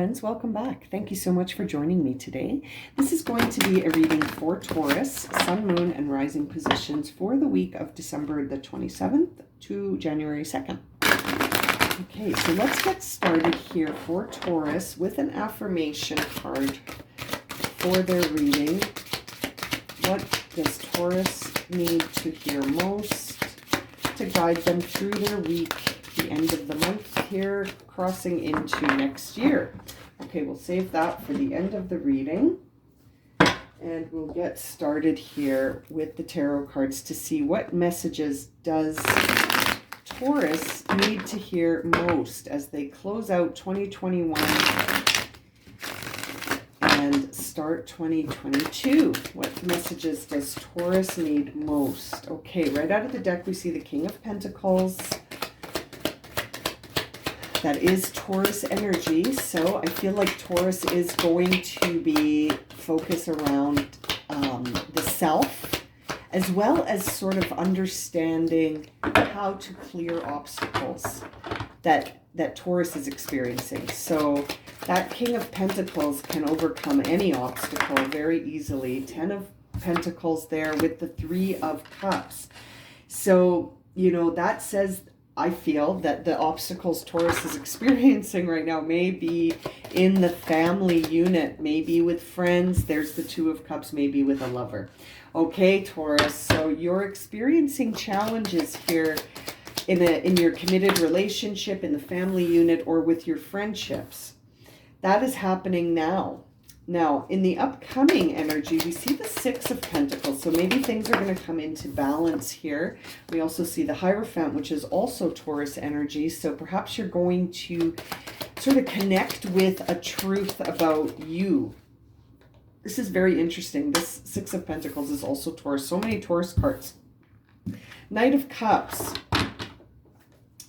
friends, welcome back. Thank you so much for joining me today. This is going to be a reading for Taurus, Sun, Moon, and Rising positions for the week of December the 27th to January 2nd. Okay, so let's get started here for Taurus with an affirmation card for their reading. What does Taurus need to hear most to guide them through their week, the end of the month here, crossing into next year? Okay, we'll save that for the end of the reading. And we'll get started here with the tarot cards to see what messages does Taurus need to hear most as they close out 2021 and start 2022. What messages does Taurus need most? Okay, right out of the deck we see the King of Pentacles. That is Taurus energy, so I feel like Taurus is going to be focused around the self, as well as sort of understanding how to clear obstacles that Taurus is experiencing. So that King of Pentacles can overcome any obstacle very easily. 10 of Pentacles there with the 3 of Cups. So, you know, that says, I feel that the obstacles Taurus is experiencing right now may be in the family unit, maybe with friends. There's the 2 of Cups, maybe with a lover. Okay, Taurus, so you're experiencing challenges here in your committed relationship, in the family unit, or with your friendships. That is happening now. Now, in the upcoming energy, we see the 6 of Pentacles. So maybe things are going to come into balance here. We also see the Hierophant, which is also Taurus energy. So perhaps you're going to sort of connect with a truth about you. This is very interesting. This 6 of Pentacles is also Taurus. So many Taurus cards. Knight of Cups.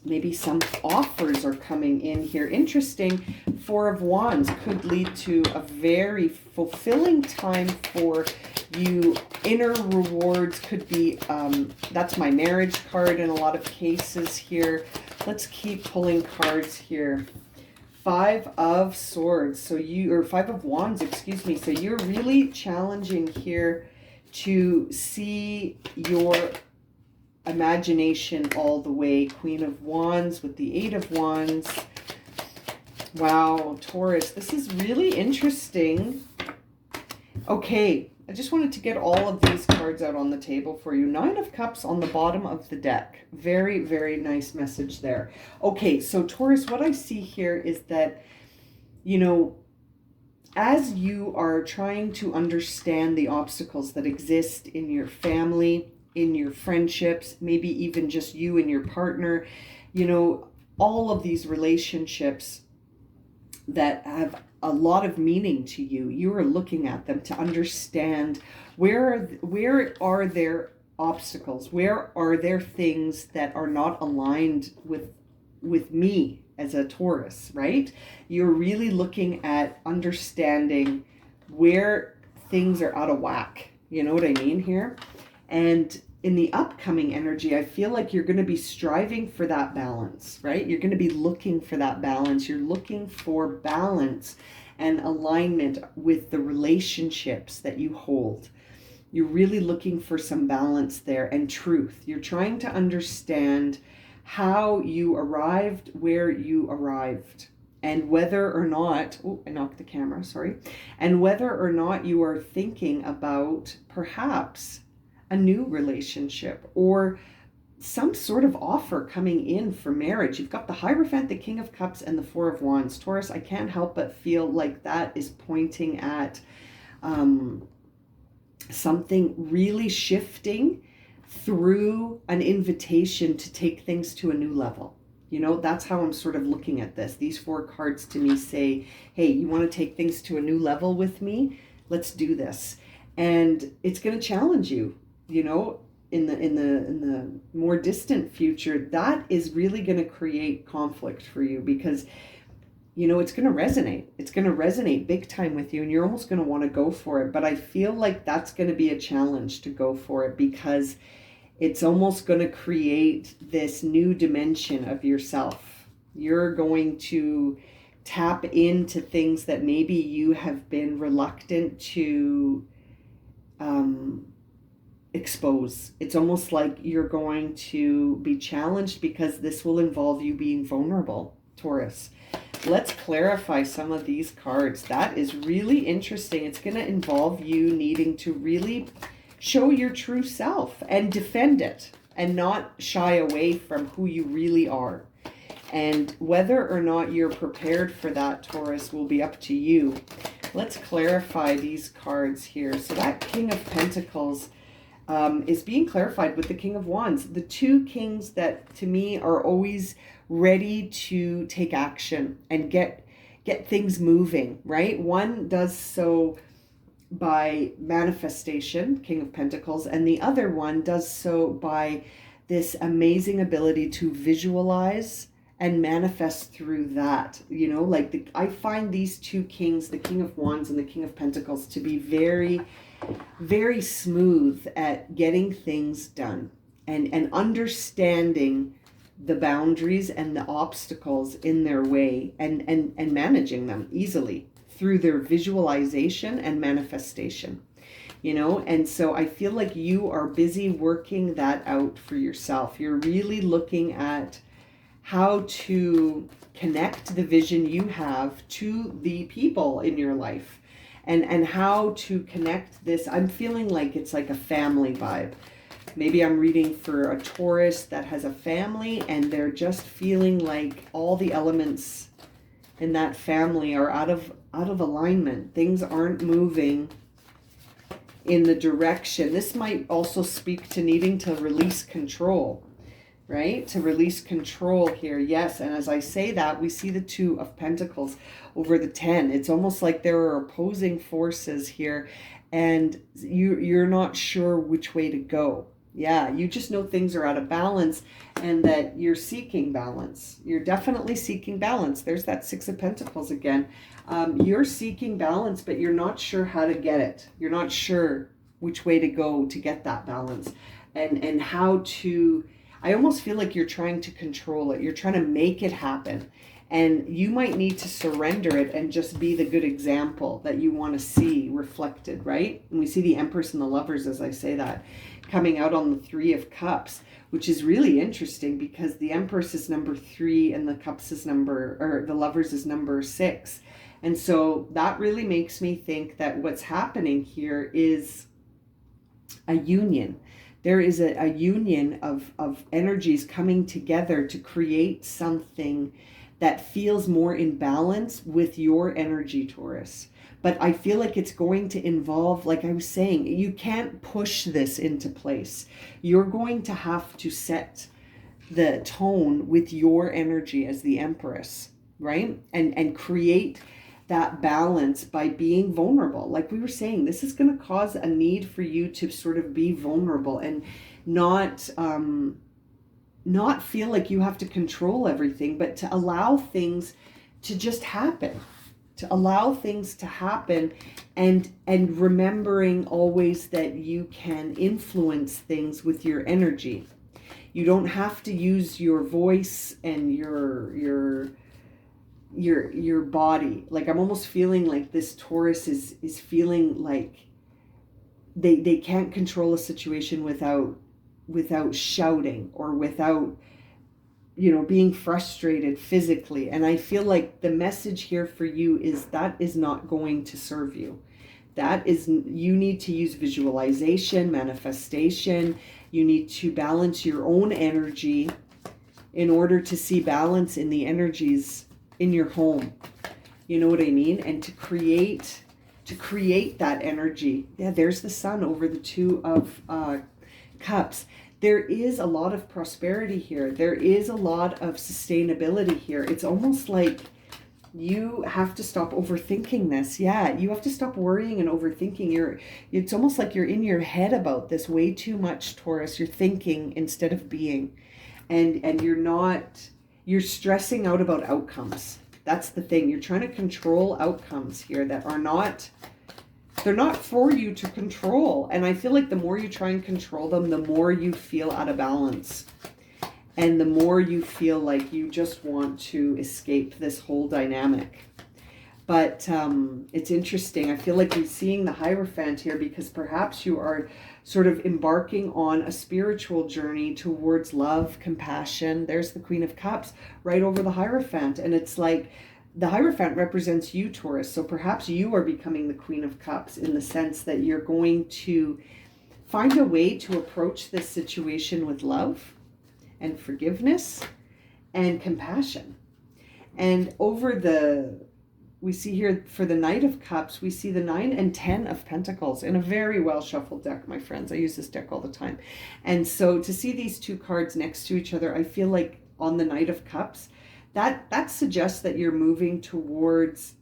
Maybe some offers are coming in here. Interesting. 4 of Wands could lead to a very fulfilling time for you. Inner rewards could be, that's my marriage card in a lot of cases here. Let's keep pulling cards here. 5 of Swords. So or 5 of Wands, excuse me. So you're really challenging here to see your imagination all the way. Queen of Wands with the 8 of Wands. Wow, Taurus, this is really interesting. Okay, I just wanted to get all of these cards out on the table for you. 9 of Cups on the bottom of the deck. Very, very nice message there. Okay, so Taurus, what I see here is that, you know, as you are trying to understand the obstacles that exist in your family, in your friendships, maybe even just you and your partner, you know, all of these relationships that have a lot of meaning to you, you are looking at them to understand where are there obstacles, where are there things that are not aligned with me as a Taurus, right? You're really looking at understanding where things are out of whack. You know what I mean here? And in the upcoming energy, I feel like you're going to be striving for that balance, right? You're going to be looking for that balance. You're looking for balance and alignment with the relationships that you hold. You're really looking for some balance there and truth. You're trying to understand how you arrived where you arrived, and whether or not, oh, I knocked the camera, sorry, and whether or not you are thinking about perhaps a new relationship or some sort of offer coming in for marriage. You've got the Hierophant, the King of Cups, and the 4 of Wands. Taurus, I can't help but feel like that is pointing at something really shifting through an invitation to take things to a new level. You know, that's how I'm sort of looking at this. These 4 cards to me say, hey, you want to take things to a new level with me? Let's do this. And it's going to challenge you. You know, in the more distant future, that is really going to create conflict for you because, you know, it's going to resonate. It's going to resonate big time with you, and you're almost going to want to go for it. But I feel like that's going to be a challenge to go for it because it's almost going to create this new dimension of yourself. You're going to tap into things that maybe you have been reluctant to expose. It's almost like you're going to be challenged because this will involve you being vulnerable, Taurus. Let's clarify some of these cards. That is really interesting. It's going to involve you needing to really show your true self and defend it and not shy away from who you really are. And whether or not you're prepared for that, Taurus, will be up to you. Let's clarify these cards here. So that King of Pentacles is being clarified with the King of Wands. The two kings that to me are always ready to take action and get things moving, right? One does so by manifestation, King of Pentacles, and the other one does so by this amazing ability to visualize and manifest through that. You know, like I find these two kings, the King of Wands and the King of Pentacles, to be very, very smooth at getting things done and understanding the boundaries and the obstacles in their way and managing them easily through their visualization and manifestation, you know. And so I feel like you are busy working that out for yourself. You're really looking at how to connect the vision you have to the people in your life and how to connect this. I'm feeling like it's like a family vibe. Maybe I'm reading for a Taurus that has a family and they're just feeling like all the elements in that family are out of alignment. Things aren't moving in the direction. This might also speak to needing to release control, right? To release control here. Yes, and as I say that, we see the Two of Pentacles over the 10. It's almost like there are opposing forces here and you're not sure which way to go. Yeah, you just know things are out of balance and that you're seeking balance. You're definitely seeking balance. There's that Six of Pentacles again. You're seeking balance, but you're not sure how to get it. You're not sure which way to go to get that balance and how to... I almost feel like you're trying to control it. You're trying to make it happen. And you might need to surrender it and just be the good example that you want to see reflected, right? And we see the Empress and the Lovers, as I say that, coming out on the Three of Cups, which is really interesting because the Empress is number 3 and the Cups is the Lovers is number 6. And so that really makes me think that what's happening here is a union. There is a union of energies coming together to create something that feels more in balance with your energy, Taurus. But I feel like it's going to involve, like I was saying, you can't push this into place. You're going to have to set the tone with your energy as the Empress, right? And create that balance by being vulnerable. Like we were saying, this is going to cause a need for you to sort of be vulnerable and not feel like you have to control everything, but to allow things to just happen. To allow things to happen and remembering always that you can influence things with your energy. You don't have to use your voice and your body. Like I'm almost feeling like this Taurus is feeling like they can't control a situation without shouting or without, you know, being frustrated physically. And I feel like the message here for you is that is not going to serve you. That is, you need to use visualization, manifestation. You need to balance your own energy in order to see balance in the energies in your home. You know what I mean? And to create that energy. Yeah, there's the Sun over the Two of Cups. There is a lot of prosperity here. There is a lot of sustainability here. It's almost like you have to stop overthinking this. Yeah, you have to stop worrying and overthinking. It's almost like you're in your head about this way too much, Taurus. You're thinking instead of being. And you're stressing out about outcomes. That's the thing. You're trying to control outcomes here that are not... They're not for you to control. And I feel like the more you try and control them, the more you feel out of balance. And the more you feel like you just want to escape this whole dynamic. But it's interesting. I feel like we're seeing the Hierophant here because perhaps you are sort of embarking on a spiritual journey towards love, compassion. There's the Queen of Cups right over the Hierophant. And it's like the Hierophant represents you, Taurus. So perhaps you are becoming the Queen of Cups in the sense that you're going to find a way to approach this situation with love and forgiveness and compassion. And we see here for the Knight of Cups, we see the 9 and 10 of Pentacles in a very well shuffled deck, my friends. I use this deck all the time. And so to see these two cards next to each other, I feel like on the Knight of Cups, that suggests that you're moving towards,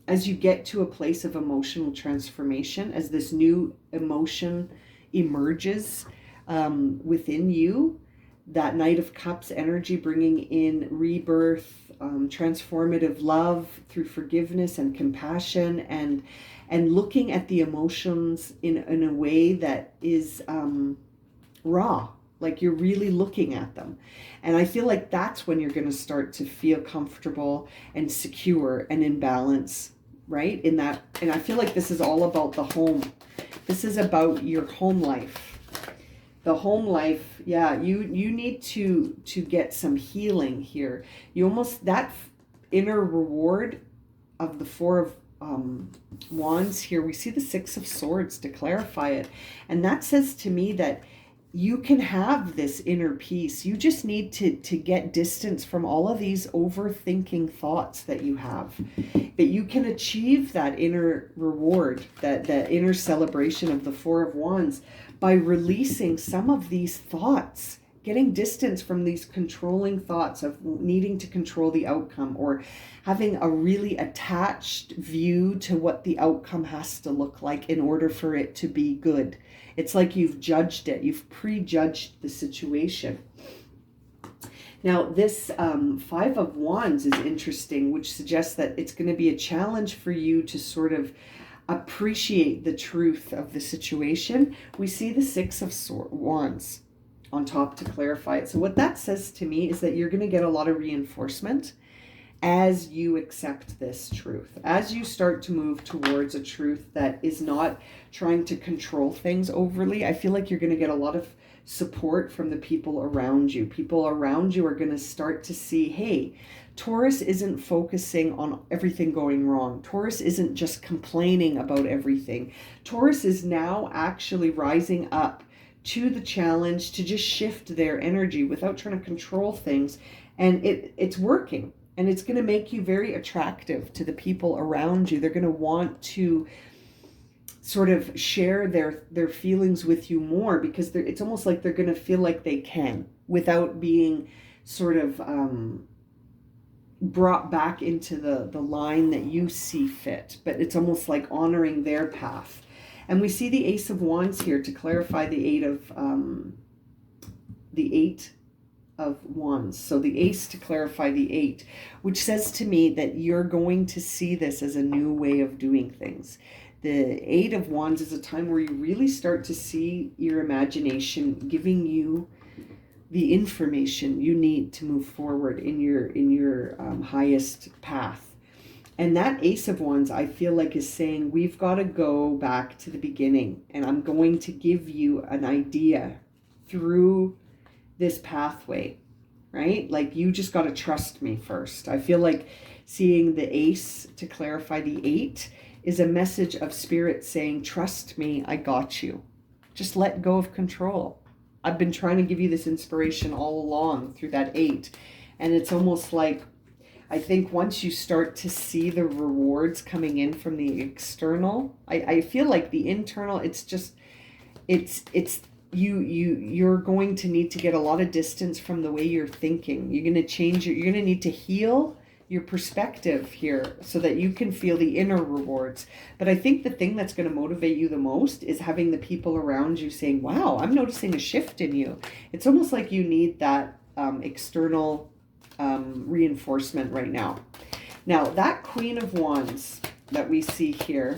as you get to a place of emotional transformation, as this new emotion emerges within you, that Knight of Cups energy bringing in rebirth, transformative love through forgiveness and compassion, and looking at the emotions in a way that is raw, like you're really looking at them. And I feel like that's when you're going to start to feel comfortable and secure and in balance, right? In that, and I feel like this is all about the home. This is about your home life. The home life, yeah, you need to get some healing here. You almost, that inner reward of the 4 of Wands here, we see the 6 of Swords to clarify it. And that says to me that you can have this inner peace. You just need to get distance from all of these overthinking thoughts that you have. But you can achieve that inner reward, that inner celebration of the 4 of Wands by releasing some of these thoughts, getting distance from these controlling thoughts of needing to control the outcome or having a really attached view to what the outcome has to look like in order for it to be good. It's like you've judged it. You've prejudged the situation. Now, this 5 of Wands is interesting, which suggests that it's going to be a challenge for you to sort of appreciate the truth of the situation. We see the 6 of Wands on top to clarify it. So what that says to me is that you're going to get a lot of reinforcement as you accept this truth, as you start to move towards a truth that is not trying to control things overly. I feel like you're going to get a lot of support from the people around you. People around you are going to start to see, hey, Taurus isn't focusing on everything going wrong. Taurus isn't just complaining about everything. Taurus is now actually rising up to the challenge to just shift their energy without trying to control things. And it's working. And it's going to make you very attractive to the people around you. They're going to want to sort of share their feelings with you more because it's almost like they're going to feel like they can without being sort of brought back into the line that you see fit. But it's almost like honoring their path. And we see the Ace of Wands here to clarify the 8 of Wands. So the Ace to clarify the 8, which says to me that you're going to see this as a new way of doing things. The 8 of Wands is a time where you really start to see your imagination giving you the information you need to move forward in your highest path. And that Ace of Wands, I feel like, is saying we've got to go back to the beginning, and I'm going to give you an idea through this pathway, right? Like, you just got to trust me first. I feel like seeing the Ace to clarify the 8 is a message of Spirit saying, trust me, I got you. Just let go of control. I've been trying to give you this inspiration all along through that 8. And it's almost like, I think once you start to see the rewards coming in from the external, I feel like the internal, you're going to need to get a lot of distance from the way you're thinking. You're going to change you're going to need to heal your perspective here so that you can feel the inner rewards. But I think the thing that's going to motivate you the most is having the people around you saying, wow, I'm noticing a shift in you. It's almost like you need that external reinforcement right now. Now, that Queen of Wands that we see here,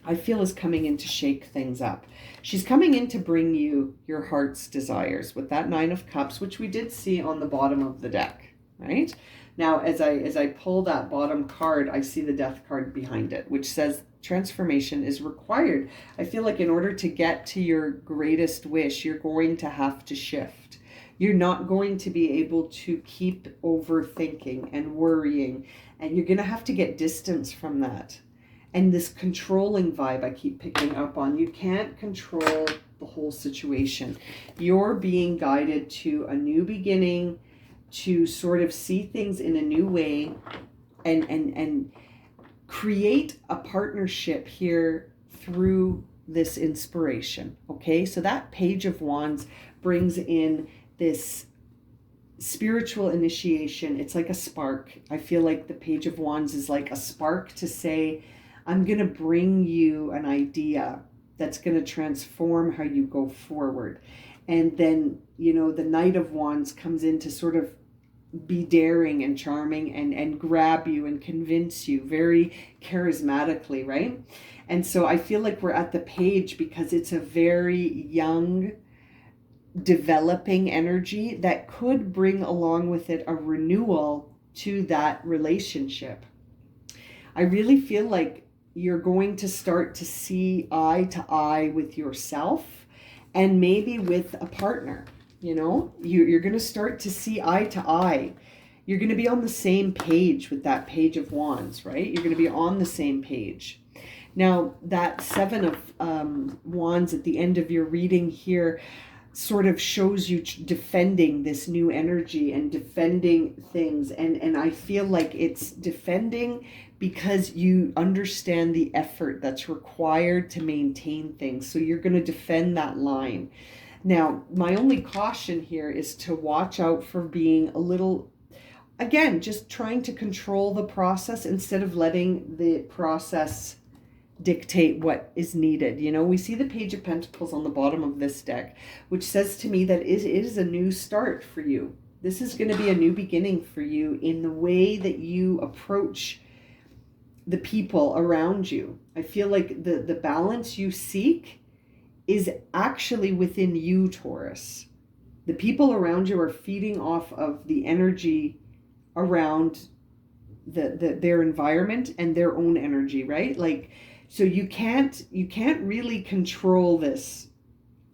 I feel is coming in to shake things up. She's coming in to bring you your heart's desires with that Nine of Cups, which we did see on the bottom of the deck, right? Now, as I pull that bottom card, I see the Death card behind it, which says transformation is required. I feel like in order to get to your greatest wish, you're going to have to shift. You're not going to be able to keep overthinking and worrying, and you're going to have to get distance from that. And this controlling vibe I keep picking up on, you can't control the whole situation. You're being guided to a new beginning, to sort of see things in a new way, and create a partnership here through this inspiration. Okay, so that Page of Wands brings in this spiritual initiation. It's like a spark. I feel like the Page of Wands is like a spark to say, I'm going to bring you an idea that's going to transform how you go forward. And then, you know, the Knight of Wands comes in to sort of be daring and charming and grab you and convince you very charismatically, right? And so I feel like we're at the page because it's a very young, developing energy that could bring along with it a renewal to that relationship. I really feel like you're going to start to see eye to eye with yourself and maybe with a partner. You know, you're going to start to see eye to eye. You're going to be on the same page with that Page of Wands, right? You're going to be on the same page. Now, that Seven of Wands at the end of your reading here sort of shows you defending this new energy and defending things. And I feel like it's defending because you understand the effort that's required to maintain things. So you're going to defend that line. Now, my only caution here is to watch out for being a little, again, just trying to control the process instead of letting the process dictate what is needed. You know, we see the Page of Pentacles on the bottom of this deck, which says to me that it is a new start for you. This is going to be a new beginning for you in the way that you approach the people around you. I feel like the balance you seek is actually within you, Taurus. The people around you are feeding off of the energy around their environment and their own energy, right? Like, so you can't really control this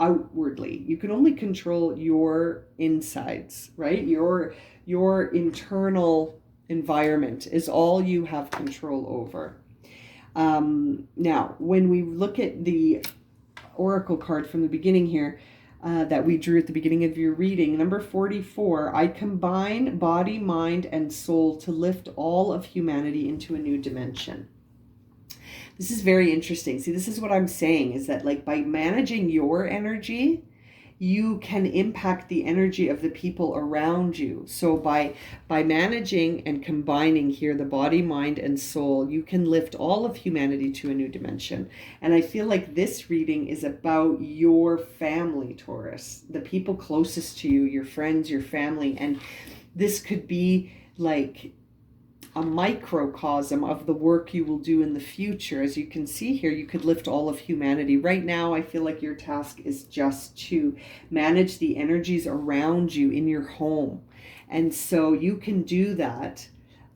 outwardly. You can only control your insides, right? Your internal environment is all you have control over. Now, when we look at the oracle card from the beginning here that we drew at the beginning of your reading, number 44, I combine body, mind, and soul to lift all of humanity into a new dimension. This is very interesting. See, this is what I'm saying, is that like by managing your energy, you can impact the energy of the people around you. So by managing and combining here the body, mind, and soul, you can lift all of humanity to a new dimension. And I feel like this reading is about your family, Taurus, the people closest to you, your friends, your family. And this could be like a microcosm of the work you will do in the future. As you can see here, you could lift all of humanity. Right now, I feel like your task is just to manage the energies around you in your home. And so you can do that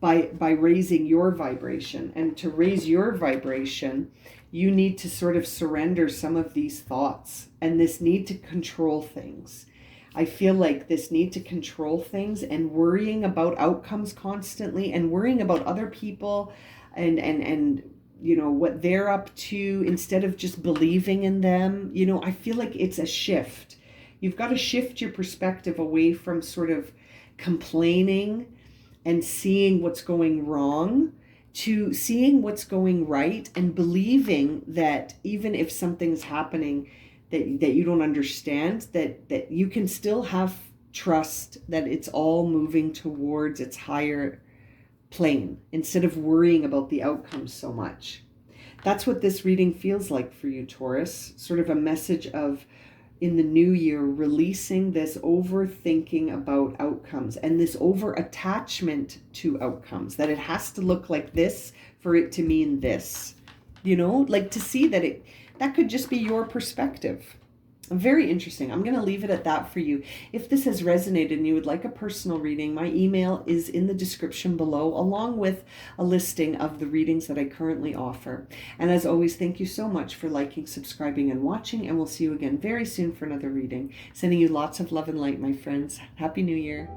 by raising your vibration. And to raise your vibration, you need to sort of surrender some of these thoughts and this need to control things. I feel like this need to control things and worrying about outcomes constantly and worrying about other people and you know, what they're up to instead of just believing in them. You know, I feel like it's a shift. You've got to shift your perspective away from sort of complaining and seeing what's going wrong to seeing what's going right and believing that even if something's happening that you don't understand, that you can still have trust that it's all moving towards its higher plane instead of worrying about the outcome so much. That's what this reading feels like for you, Taurus. Sort of a message of, in the new year, releasing this overthinking about outcomes and this over attachment to outcomes, that it has to look like this for it to mean this. like to see that could just be your perspective. Very interesting. I'm going to leave it at that for you. If this has resonated and you would like a personal reading, my email is in the description below, along with a listing of the readings that I currently offer. And as always, thank you so much for liking, subscribing, and watching, and we'll see you again very soon for another reading. Sending you lots of love and light, my friends. Happy New Year.